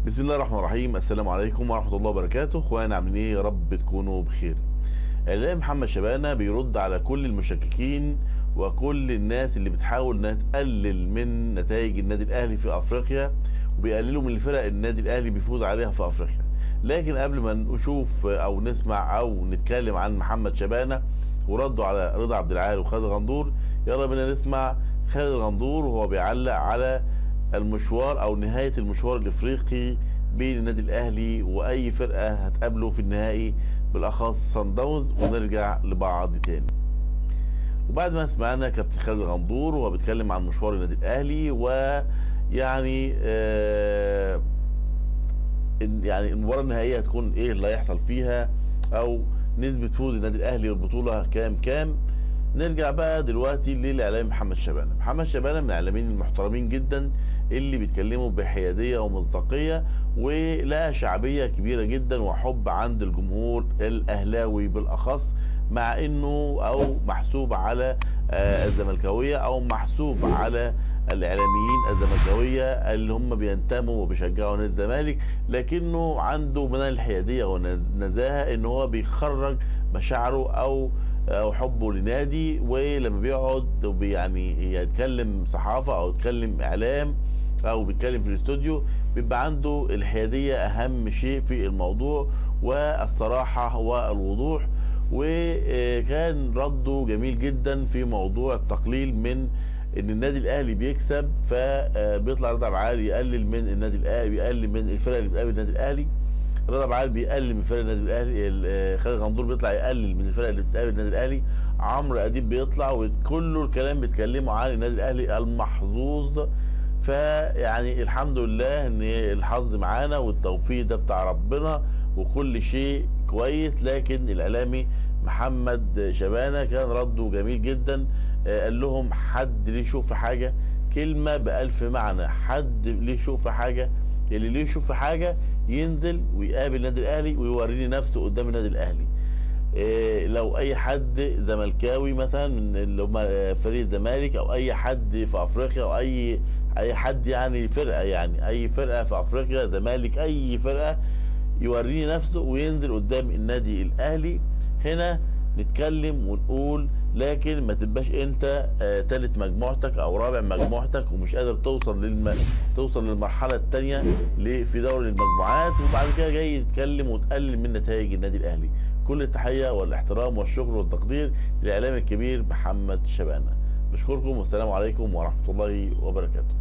بسم الله الرحمن الرحيم. السلام عليكم ورحمة الله وبركاته. اخوانا عاملين ايه؟ يا رب تكونوا بخير. الاعلامي محمد شبانة بيرد على كل المشككين وكل الناس اللي بتحاول انها تقلل من نتائج النادي الاهلي في افريقيا، وبيقللوا من الفرق النادي الاهلي بيفوز عليها في افريقيا. لكن قبل ما نشوف او نسمع او نتكلم عن محمد شبانة ورده على رضا عبد العال وخالد غندور، يلا بينا نسمع خالد غندور وهو بيعلق على المشوار او نهاية المشوار الافريقي بين النادي الاهلي واي فرقة هتقابله في النهائي، بالاخص صن داونز، ونرجع لبعض تاني. وبعد ما سمعنا كابتن خالد غندور وهو بيتكلم عن مشوار النادي الاهلي ويعني يعني المباراة النهائية هتكون ايه اللي هيحصل فيها، او نسبة فوز النادي الاهلي بالبطولة كام. نرجع بقى دلوقتي للاعلامي محمد شبانة. محمد شبانة من الاعلاميين المحترمين جدا اللي بيتكلموا بحيادية ومصداقية، ولها شعبية كبيرة جدا وحب عند الجمهور الاهلاوي بالاخص، مع انه او محسوب على الزملكاوية او محسوب على الاعلاميين الزملكاويه اللي هم بينتموا وبيشجعوا نادي الزمالك، لكنه عنده من الحياديه والنزاهه ان هو بيخرج مشاعره او حبه لنادي، ولما بيقعد يعني يتكلم صحافه او يتكلم اعلام او بيتكلم في الاستوديو بيبقى عنده الحياديه اهم شيء في الموضوع والصراحه والوضوح. وكان رده جميل جدا في موضوع التقليل من ان النادي الاهلي بيكسب، فبيطلع رضا عبد يقلل من النادي الاهلي، بيقلل من الفرق اللي بتقابل النادي الاهلي. رضا عبد بيقلل من فرق النادي الاهلي، خالد غندور بيطلع يقلل من الفرق اللي بتقابل النادي الاهلي، عمرو اديب بيطلع وكله الكلام بيتكلموا عن النادي الاهلي المحظوظ. فيعني الحمد لله ان الحظ معانا والتوفيق ده بتاع ربنا وكل شيء كويس. لكن الاعلامي محمد شبانة كان رده جميل جدا. قال لهم حد ليه يشوف في حاجة، كلمة بألف معنى. حد ليه يشوف في حاجة، اللي ليه يشوف في حاجة ينزل ويقابل النادي الأهلي ويوريني نفسه قدام النادي الأهلي. لو أي حد زملكاوي مثلا من اللي هم فريق الزمالك أو أي حد في أفريقيا أو أي حد يعني فرقة، يعني أي فرقة في أفريقيا، زمالك أي فرقة، يوريني نفسه وينزل قدام النادي الأهلي. هنا نتكلم ونقول، لكن ما تبقاش انت تالت مجموعتك او رابع مجموعتك ومش قادر توصل للمرحله الثانيه في دوري المجموعات، وبعد كده جاي تتكلم وتقلل من نتائج النادي الاهلي. كل التحيه والاحترام والشكر والتقدير للاعلام الكبير محمد شبانة. بشكركم والسلام عليكم ورحمه الله وبركاته.